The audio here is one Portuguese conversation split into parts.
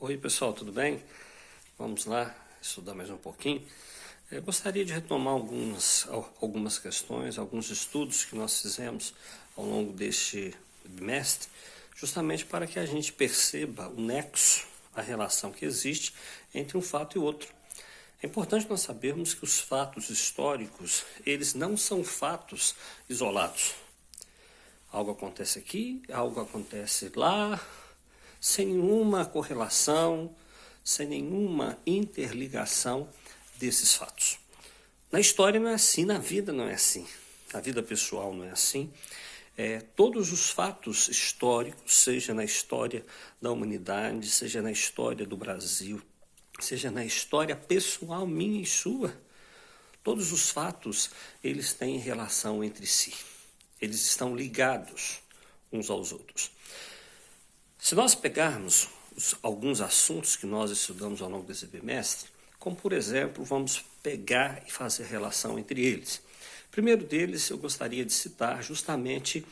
Oi pessoal, tudo bem? Vamos lá estudar mais um pouquinho. Eu gostaria de retomar algumas questões, alguns estudos que nós fizemos ao longo deste bimestre, justamente para que a gente perceba o nexo, a relação que existe entre um fato e outro. É importante nós sabermos que os fatos históricos, eles não são fatos isolados. Algo acontece aqui, algo acontece lá, sem nenhuma correlação, sem nenhuma interligação desses fatos. Na história não é assim, na vida não é assim, na vida pessoal não é assim. Todos os fatos históricos, seja na história da humanidade, seja na história do Brasil, seja na história pessoal minha e sua, todos os fatos, eles têm relação entre si. Eles estão ligados uns aos outros. Se nós pegarmos alguns assuntos que nós estudamos ao longo desse bimestre, como por exemplo, vamos pegar e fazer relação entre eles. O primeiro deles eu gostaria de citar justamente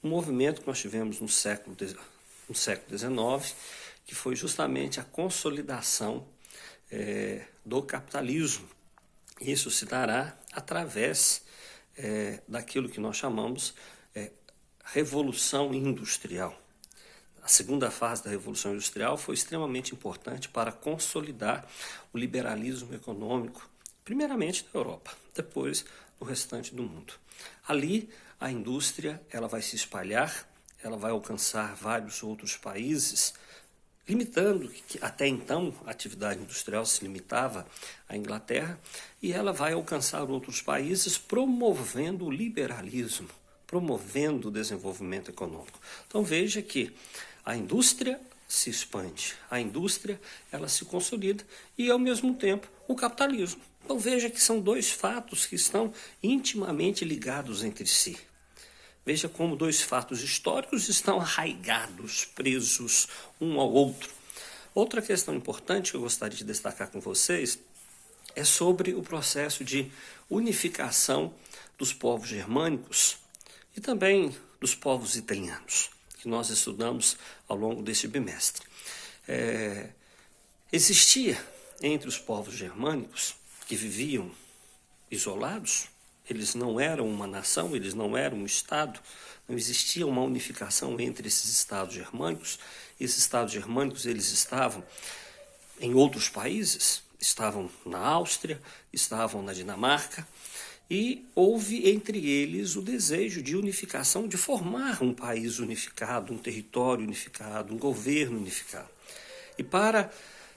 um movimento que nós tivemos no século XIX, que foi justamente a consolidação do capitalismo. Isso se dará através daquilo que nós chamamos Revolução Industrial. A segunda fase da Revolução Industrial foi extremamente importante para consolidar o liberalismo econômico, primeiramente na Europa, depois no restante do mundo. Ali, a indústria ela vai se espalhar, ela vai alcançar vários outros países, limitando que até então a atividade industrial se limitava à Inglaterra, e ela vai alcançar outros países promovendo o liberalismo, promovendo o desenvolvimento econômico. Então veja que a indústria se expande, a indústria ela se consolida e ao mesmo tempo o capitalismo. Então veja que são dois fatos que estão intimamente ligados entre si. Veja como dois fatos históricos estão arraigados, presos um ao outro. Outra questão importante que eu gostaria de destacar com vocês é sobre o processo de unificação dos povos germânicos e também dos povos italianos, que nós estudamos ao longo deste bimestre. Existia entre os povos germânicos que viviam isolados, eles não eram uma nação, eles não eram um estado, não existia uma unificação entre esses estados germânicos. Esses estados germânicos eles estavam em outros países, estavam na Áustria, estavam na Dinamarca, e houve entre eles o desejo de unificação, de formar um país unificado, um território unificado, um governo unificado. E para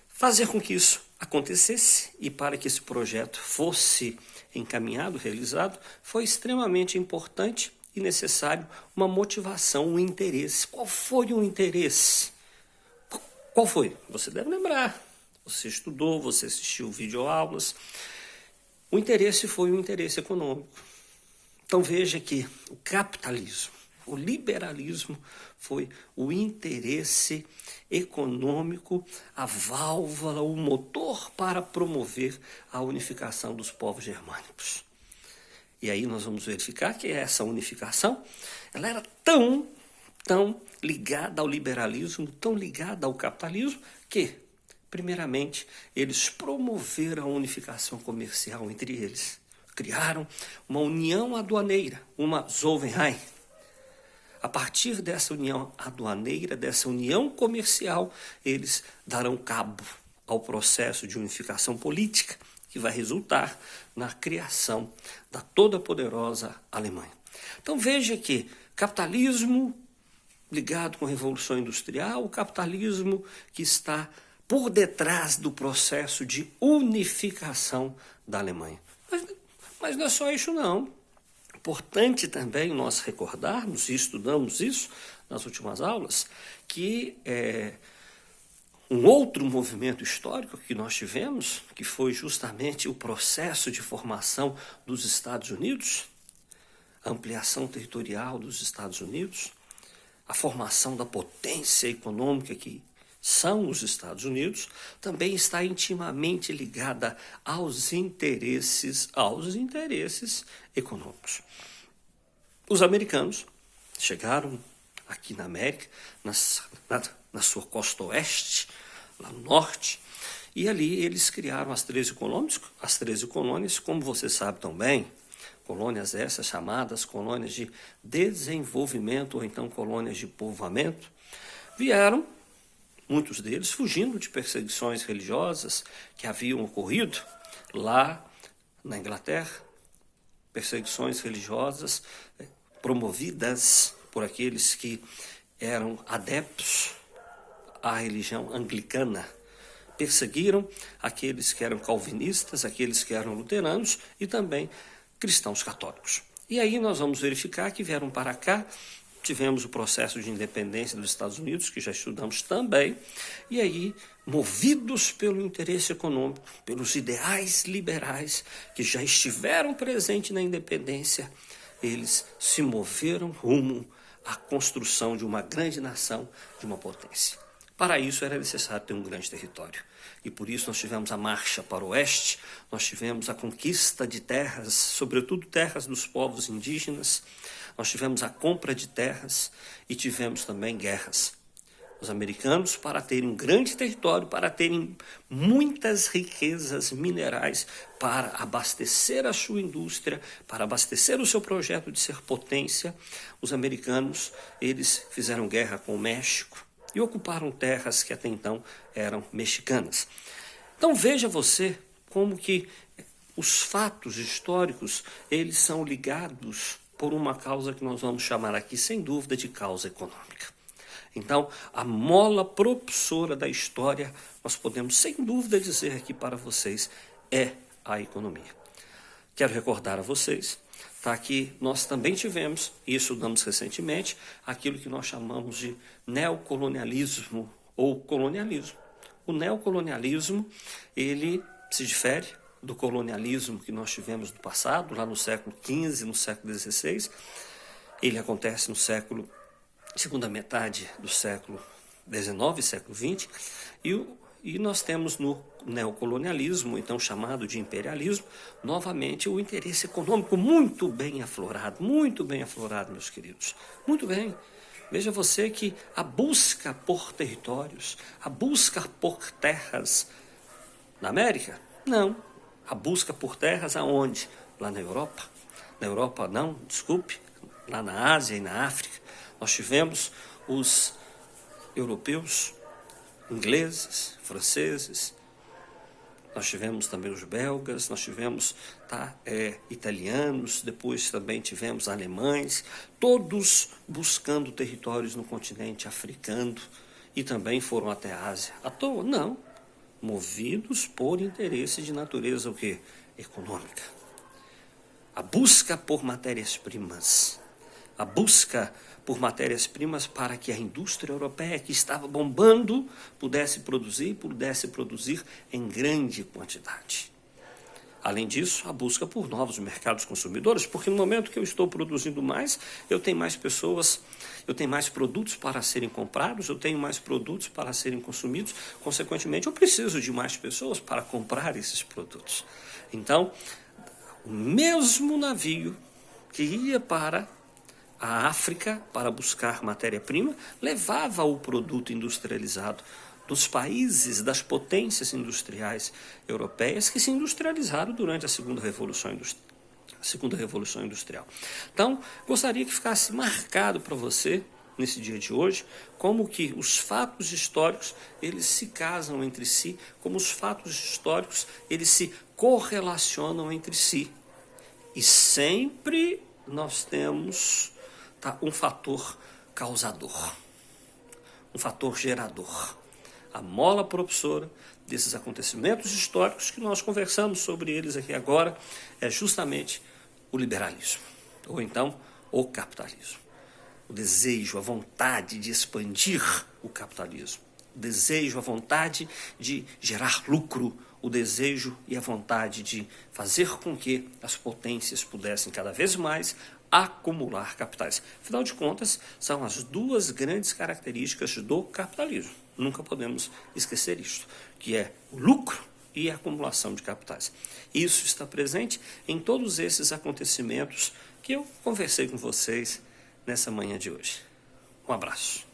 fazer com que isso acontecesse e para que esse projeto fosse encaminhado, realizado, foi extremamente importante e necessário uma motivação, um interesse. Qual foi o interesse? Qual foi? Você deve lembrar. Você estudou, você assistiu videoaulas. O interesse foi um interesse econômico. Então veja que o capitalismo, o liberalismo foi o interesse econômico, a válvula, o motor para promover a unificação dos povos germânicos. E aí nós vamos verificar que essa unificação ela era tão ligada ao liberalismo, tão ligada ao capitalismo, que primeiramente, eles promoveram a unificação comercial entre eles. Criaram uma união aduaneira, uma Zollverein. A partir dessa união aduaneira, dessa união comercial, eles darão cabo ao processo de unificação política, que vai resultar na criação da toda poderosa Alemanha. Então veja que capitalismo ligado com a Revolução Industrial, o capitalismo que está por detrás do processo de unificação da Alemanha. Mas não é só isso não. Importante também nós recordarmos, e estudamos isso nas últimas aulas, que um outro movimento histórico que nós tivemos, que foi justamente o processo de formação dos Estados Unidos, a ampliação territorial dos Estados Unidos, a formação da potência econômica que são os Estados Unidos, também está intimamente ligada aos interesses econômicos. Os americanos chegaram aqui na América, na sua costa oeste, lá no norte, e ali eles criaram as 13 colônias, como você sabe tão bem, colônias essas chamadas colônias de desenvolvimento ou então colônias de povoamento, vieram, muitos deles, fugindo de perseguições religiosas que haviam ocorrido lá na Inglaterra, perseguições religiosas promovidas por aqueles que eram adeptos à religião anglicana. Perseguiram aqueles que eram calvinistas, aqueles que eram luteranos e também cristãos católicos. E aí nós vamos verificar que vieram para cá, tivemos o processo de independência dos Estados Unidos, que já estudamos também, e aí, movidos pelo interesse econômico, pelos ideais liberais que já estiveram presentes na independência, eles se moveram rumo à construção de uma grande nação, de uma potência. Para isso era necessário ter um grande território. E por isso nós tivemos a marcha para o oeste, nós tivemos a conquista de terras, sobretudo terras dos povos indígenas, nós tivemos a compra de terras e tivemos também guerras. Os americanos, para terem um grande território, para terem muitas riquezas minerais, para abastecer a sua indústria, para abastecer o seu projeto de ser potência, os americanos, eles fizeram guerra com o México e ocuparam terras que até então eram mexicanas. Então veja você como que os fatos históricos, eles são ligados por uma causa que nós vamos chamar aqui, sem dúvida, de causa econômica. Então, a mola propulsora da história, nós podemos, sem dúvida, dizer aqui para vocês, é a economia. Quero recordar a vocês, tá, que nós também tivemos, e estudamos recentemente, aquilo que nós chamamos de neocolonialismo ou colonialismo. O neocolonialismo, ele se difere do colonialismo que nós tivemos no passado, lá no século XV, no século XVI. Ele acontece no segunda metade do século XIX, século XX, e nós temos no neocolonialismo, então chamado de imperialismo, novamente o interesse econômico muito bem aflorado, meus queridos, muito bem. Veja você que a busca por territórios, a busca por terras na América, não. A busca por terras aonde? Lá na Europa. Na Europa não, desculpe, lá na Ásia e na África. Nós tivemos os europeus, ingleses, franceses, nós tivemos também os belgas, nós tivemos italianos, depois também tivemos alemães, todos buscando territórios no continente africano e também foram até a Ásia. À toa? Não. Movidos por interesse de natureza o quê? Econômica. A busca por matérias-primas. A busca por matérias-primas para que a indústria europeia, que estava bombando, pudesse produzir em grande quantidade. Além disso, a busca por novos mercados consumidores, porque no momento que eu estou produzindo mais, eu tenho mais pessoas, eu tenho mais produtos para serem comprados, eu tenho mais produtos para serem consumidos, consequentemente eu preciso de mais pessoas para comprar esses produtos. Então, o mesmo navio que ia para a África para buscar matéria-prima levava o produto industrializado dos países, das potências industriais europeias que se industrializaram durante a segunda revolução industrial. Então, gostaria que ficasse marcado para você, nesse dia de hoje, como que os fatos históricos, eles se casam entre si, como os fatos históricos, eles se correlacionam entre si. E sempre nós temos um fator causador, um fator gerador. A mola propulsora desses acontecimentos históricos que nós conversamos sobre eles aqui agora é justamente o liberalismo, ou então o capitalismo. O desejo, a vontade de expandir o capitalismo, o desejo, a vontade de gerar lucro, o desejo e a vontade de fazer com que as potências pudessem cada vez mais acumular capitais. Afinal de contas, são as duas grandes características do capitalismo. Nunca podemos esquecer isto, que é o lucro e a acumulação de capitais. Isso está presente em todos esses acontecimentos que eu conversei com vocês nessa manhã de hoje. Um abraço.